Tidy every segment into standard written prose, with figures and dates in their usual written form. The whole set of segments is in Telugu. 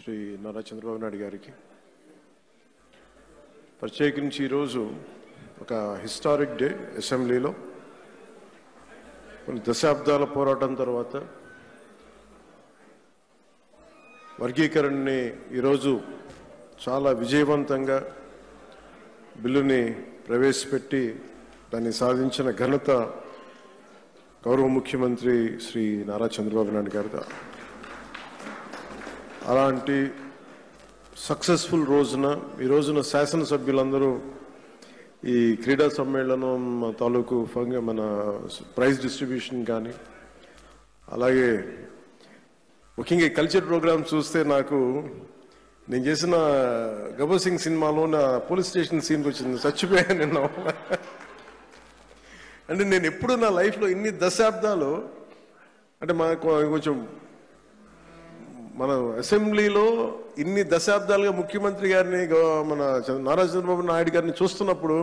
శ్రీ నారా చంద్రబాబు నాయుడు గారికి ప్రత్యేకించి ఈరోజు ఒక హిస్టారిక్ డే. అసెంబ్లీలో కొన్ని దశాబ్దాల పోరాటం తర్వాత వర్గీకరణని ఈరోజు చాలా విజయవంతంగా బిల్లుని ప్రవేశపెట్టి దాన్ని సాధించిన ఘనత గౌరవ ముఖ్యమంత్రి శ్రీ నారా చంద్రబాబు నాయుడు గారు. అలాంటి సక్సెస్ఫుల్ రోజున ఈ రోజున శాసనసభ్యులందరూ ఈ క్రీడా సమ్మేళనం తాలూకు మన ప్రైజ్ డిస్ట్రిబ్యూషన్ కానీ అలాగే ముఖ్యంగా ఈ కల్చర్ ప్రోగ్రామ్ చూస్తే నాకు నేను చేసిన గబ్బర్ సింగ్ సినిమాలో నా పోలీస్ స్టేషన్ సీన్కి వచ్చింది. చచ్చిపోయాను నిన్న. అంటే నేను ఎప్పుడు నా లైఫ్లో ఇన్ని దశాబ్దాలు అంటే మనకు కొంచెం మన అసెంబ్లీలో ఇన్ని దశాబ్దాలుగా ముఖ్యమంత్రి గారిని మన నారా చంద్రబాబు నాయుడు గారిని చూస్తున్నప్పుడు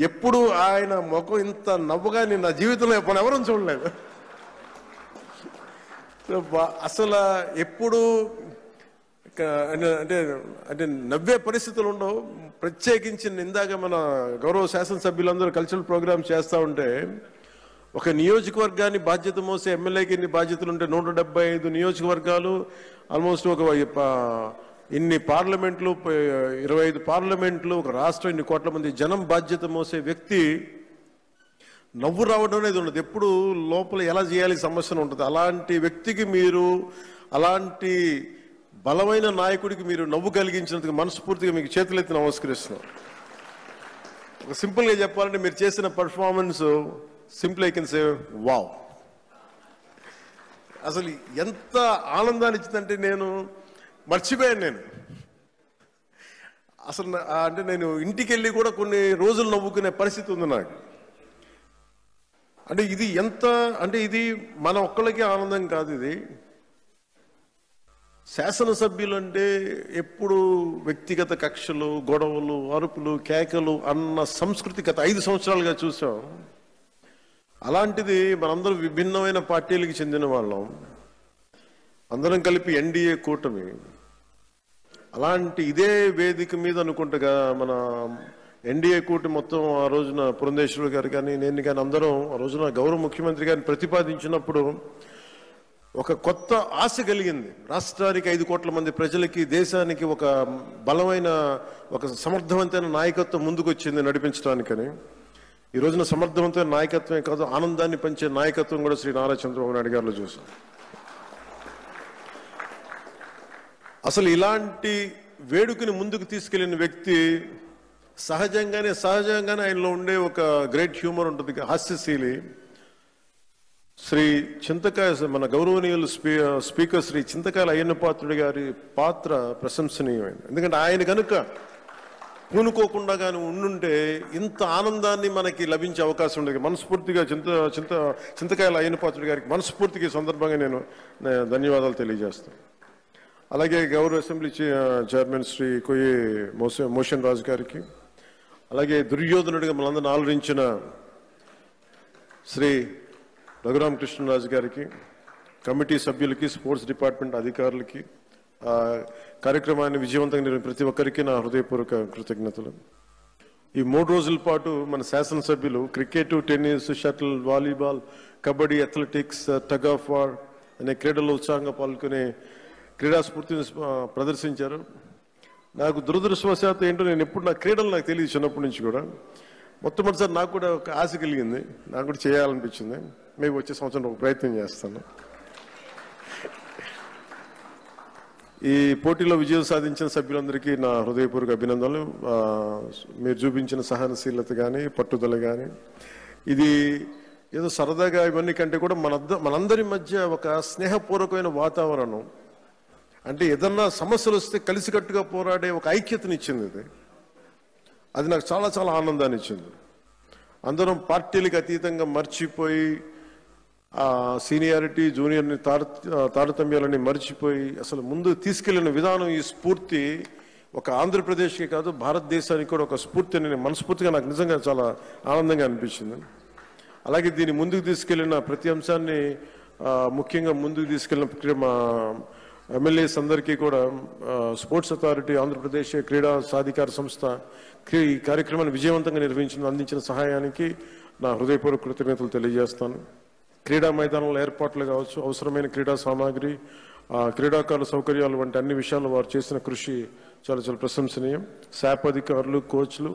ఎప్పుడు ఆయన ముఖం ఇంత నవ్వుగా నేను నా జీవితంలో ఎవరూ చూడలేదు. అసలు ఎప్పుడు అంటే అంటే నవ్వే పరిస్థితులు ఉండవు. ప్రత్యేకించి ఇందాక మన గౌరవ శాసనసభ్యులందరూ కల్చరల్ ప్రోగ్రామ్ చేస్తూ ఉంటే ఒక నియోజకవర్గాన్ని బాధ్యత మోసే ఎమ్మెల్యేకి ఇన్ని బాధ్యతలు ఉంటే 175 నియోజకవర్గాలు ఆల్మోస్ట్ ఒక ఇన్ని పార్లమెంట్లు 25 పార్లమెంట్లు ఒక రాష్ట్రం ఇన్ని కోట్ల మంది జనం బాధ్యత మోసే వ్యక్తి నవ్వు రావడం అనేది ఉండదు. ఎప్పుడు లోపల ఎలా చేయాలి సమస్యను ఉంటుంది. అలాంటి వ్యక్తికి మీరు అలాంటి బలమైన నాయకుడికి మీరు నవ్వు కలిగించినందుకు మనస్ఫూర్తిగా మీకు చేతులెత్తి నమస్కరిస్తున్నాను. ఒక సింపుల్గా చెప్పాలంటే మీరు చేసిన performance simple I can say wow. అసలు ఎంత ఆనందాన్ని ఇచ్చిందంటే నేను మర్చిపోయాను. నేను అసలు అంటే నేను ఇంటికి వెళ్ళి కూడా కొన్ని రోజులు నవ్వుకునే పరిస్థితి ఉంది నాకు. అంటే ఇది ఎంత అంటే ఇది మన ఒక్కళ్ళకి ఆనందం కాదు. ఇది శాసనసభ్యులు అంటే ఎప్పుడు వ్యక్తిగత కక్షలు, గొడవలు, అరుపులు, కేకలు అన్న సంస్కృతి గత 5 సంవత్సరాలుగా చూసాం. అలాంటిది మనందరూ విభిన్నమైన పార్టీలకు చెందిన వాళ్ళం, అందరం కలిపి ఎన్డీఏ కూటమి. అలాంటి ఇదే వేదిక మీద అనుకుంటగా మన ఎన్డీఏ కూటమి మొత్తం ఆ రోజున పురంధేశ్వరి గారు కానీ నేను కానీ అందరం ఆ రోజున గౌరవ ముఖ్యమంత్రి గారిని ప్రతిపాదించినప్పుడు ఒక కొత్త ఆశ కలిగింది. రాష్ట్రానికి 5 కోట్ల మంది ప్రజలకి, దేశానికి ఒక బలమైన ఒక సమర్థవంతమైన నాయకత్వం ముందుకు వచ్చింది నడిపించడానికని. ఈ రోజున సమర్థవంతమైన నాయకత్వమే కాదు, ఆనందాన్ని పంచే నాయకత్వం కూడా శ్రీ నారా చంద్రబాబు నాయుడు గారిలో చూసాం. అసలు ఇలాంటి వేడుకని ముందుకు తీసుకెళ్లిన వ్యక్తి సహజంగానే ఆయనలో ఉండే ఒక గ్రేట్ హ్యూమర్ ఉంటుంది, హాస్యశీలి. శ్రీ చింతకాయ మన గౌరవనీయులు స్పీకర్ శ్రీ చింతకాయల అయ్యన్న పాత్రుడి గారి పాత్ర ప్రశంసనీయమైంది. ఎందుకంటే ఆయన కనుక పూనుకోకుండా కానీ ఉండుంటే ఇంత ఆనందాన్ని మనకి లభించే అవకాశం ఉండేది. మనస్ఫూర్తిగా చింతకాయల అయ్యన్న పాత్రుడి గారికి మనస్ఫూర్తిగా సందర్భంగా నేను ధన్యవాదాలు తెలియజేస్తాను. అలాగే గౌరవ అసెంబ్లీ చైర్మన్ శ్రీ కొయ్యి మోషన్ రాజు గారికి, అలాగే దుర్యోధనుడిగా మనందరిని ఆలోచించిన శ్రీ రఘురామకృష్ణరాజు గారికి, కమిటీ సభ్యులకి, స్పోర్ట్స్ డిపార్ట్మెంట్ అధికారులకి, కార్యక్రమాన్ని విజయవంతంగా నిర్వహించిన ప్రతి ఒక్కరికి నా హృదయపూర్వక కృతజ్ఞతలు. ఈ 3 రోజుల పాటు మన శాసనసభ్యులు cricket, tennis, shuttle, volleyball, kabaddi, athletics, tug of war అనే క్రీడల్లో ఉత్సాహంగా పాల్గొనే క్రీడా స్ఫూర్తిని ప్రదర్శించారు. నాకు దురదృష్టవశాత్తు ఏంటో నేను ఎప్పుడు నా క్రీడలు నాకు తెలియదు చిన్నప్పటి నుంచి కూడా. మొట్టమొదటిసారి నాకు కూడా ఒక ఆశ కలిగింది, నాకు కూడా చేయాలనిపించింది. మేము వచ్చే సంవత్సరం ఒక ప్రయత్నం చేస్తాను. ఈ పోటీలో విజయం సాధించిన సభ్యులందరికీ నా హృదయపూర్వక అభినందనలు. మీరు చూపించిన సహనశీలత కానీ, పట్టుదల కానీ, ఇది ఏదో సరదాగా ఇవన్నీ కంటే కూడా మనందరి మధ్య ఒక స్నేహపూర్వకమైన వాతావరణం, అంటే ఏదన్నా సమస్యలు వస్తే కలిసికట్టుగా పోరాడే ఒక ఐక్యతనిచ్చింది. అది నాకు చాలా చాలా ఆనందాన్ని ఇచ్చింది. అందరం పార్టీలకు అతీతంగా మర్చిపోయి సీనియారిటీ, జూనియర్ని తారతమ్యాలని మర్చిపోయి అసలు ముందు తీసుకెళ్లిన విధానం, ఈ స్ఫూర్తి ఒక ఆంధ్రప్రదేశ్కి కాదు భారతదేశానికి కూడా ఒక స్ఫూర్తి అని మనస్ఫూర్తిగా నాకు నిజంగా చాలా ఆనందంగా అనిపించింది. అలాగే దీన్ని ముందుకు తీసుకెళ్లిన ప్రతి అంశాన్ని ముఖ్యంగా ముందుకు తీసుకెళ్లిన ఎమ్మెల్యేస్ అందరికీ కూడా స్పోర్ట్స్ అథారిటీ ఆంధ్రప్రదేశ్ క్రీడా సాధికార సంస్థ ఈ కార్యక్రమాన్ని విజయవంతంగా అందించిన సహాయానికి నా హృదయపూర్వక కృతజ్ఞతలు తెలియజేస్తాను. క్రీడా మైదానాల ఏర్పాట్లు కావచ్చు, అవసరమైన క్రీడా సామాగ్రి, క్రీడాకారుల సౌకర్యాలు వంటి అన్ని విషయాల్లో వారు చేసిన కృషి చాలా చాలా ప్రశంసనీయం. శాప్ అధికారులు, కోచ్లు,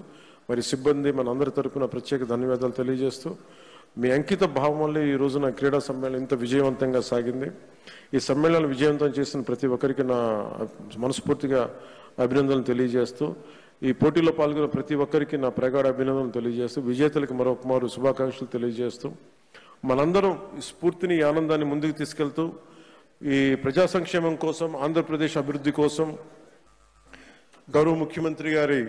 మరి సిబ్బంది మన అందరి తరపున ప్రత్యేక ధన్యవాదాలు తెలియజేస్తూ, మీ అంకిత భావం వల్ల ఈ రోజున క్రీడా సమ్మేళనం ఇంత విజయవంతంగా సాగింది. ఈ సమ్మేళనాలు విజయవంతం చేసిన ప్రతి ఒక్కరికి నా మనస్ఫూర్తిగా అభినందనలు తెలియజేస్తూ, ఈ పోటీలో పాల్గొన్న ప్రతి ఒక్కరికి నా ప్రగాఢ అభినందనలు తెలియజేస్తూ, విజేతలకు మరొకమారు శుభాకాంక్షలు తెలియజేస్తూ, మనందరం ఈ స్ఫూర్తిని, ఈ ఆనందాన్ని ముందుకు తీసుకెళ్తూ ఈ ప్రజా సంక్షేమం కోసం, ఆంధ్రప్రదేశ్ అభివృద్ధి కోసం గౌరవ ముఖ్యమంత్రి గారి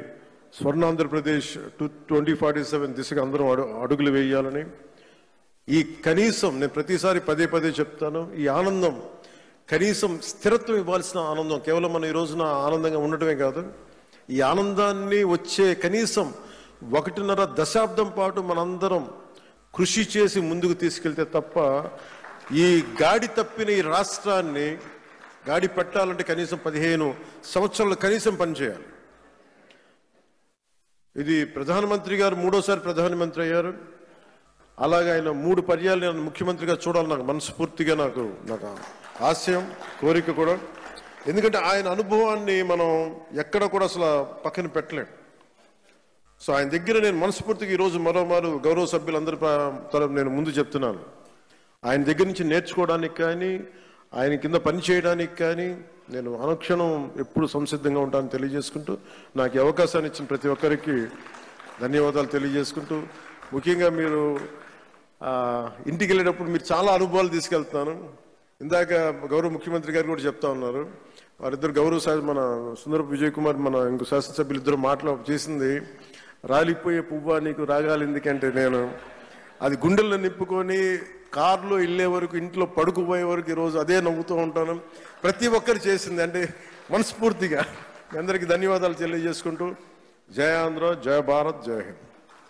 స్వర్ణాంధ్రప్రదేశ్ 2047 దిశగా అందరం అడుగులు వేయాలని, ఈ కనీసం నేను ప్రతిసారి పదే పదే చెప్తాను, ఈ ఆనందం కనీసం స్థిరత్వం ఇవ్వాల్సిన ఆనందం, కేవలం మనం ఈ రోజున ఆనందంగా ఉండటమే కాదు, ఈ ఆనందాన్ని వచ్చే కనీసం 1.5 దశాబ్దం పాటు మనందరం కృషి చేసి ముందుకు తీసుకెళ్తే తప్ప ఈ గాడి తప్పిన ఈ రాష్ట్రాన్ని గాడి పెట్టాలంటే కనీసం 15 సంవత్సరాలు కనీసం పనిచేయాలి. ఇది ప్రధానమంత్రి గారు 3వసారి ప్రధానమంత్రి అయ్యారు. అలాగే ఆయన 3 పర్యాలు నేను ముఖ్యమంత్రిగా చూడాలి నాకు మనస్ఫూర్తిగా నాకు ఆశయం, కోరిక కూడా. ఎందుకంటే ఆయన అనుభవాన్ని మనం ఎక్కడ కూడా అసలు పక్కన పెట్టలేం. సో ఆయన దగ్గర నేను మనస్ఫూర్తిగా ఈరోజు మరోమారు గౌరవ సభ్యులందరి తరపు నేను ముందు చెప్తున్నాను, ఆయన దగ్గర నుంచి నేర్చుకోవడానికి కానీ, ఆయన కింద పని చేయడానికి కానీ నేను అనుక్షణం ఎప్పుడు సంసిద్ధంగా ఉంటానని తెలియజేసుకుంటూ, నాకు ఈ అవకాశాన్ని ఇచ్చిన ప్రతి ఒక్కరికి ధన్యవాదాలు తెలియజేసుకుంటూ, ముఖ్యంగా మీరు ఇంటికి వెళ్ళేటప్పుడు మీరు చాలా అనుభవాలు తీసుకెళ్తున్నాను. ఇందాక గౌరవ ముఖ్యమంత్రి గారు కూడా చెప్తా ఉన్నారు, వారిద్దరు గౌరవ మన సుందరపు విజయ్ కుమార్ మన ఇంకో శాసనసభ్యులు ఇద్దరు చేసింది, రాలిపోయే పువ్వా నీకు రాగాలి ఎందుకంటే, నేను అది గుండెల్లో నింపుకొని కారులో వెళ్ళే వరకు, ఇంట్లో పడుకుపోయే వరకు ఈరోజు అదే నవ్వుతూ ఉంటాను. ప్రతి ఒక్కరు చేసింది అంటే మనస్ఫూర్తిగా అందరికీ ధన్యవాదాలు తెలియజేసుకుంటూ, జయ ఆంధ్ర, జయ భారత్, జయ హింద్.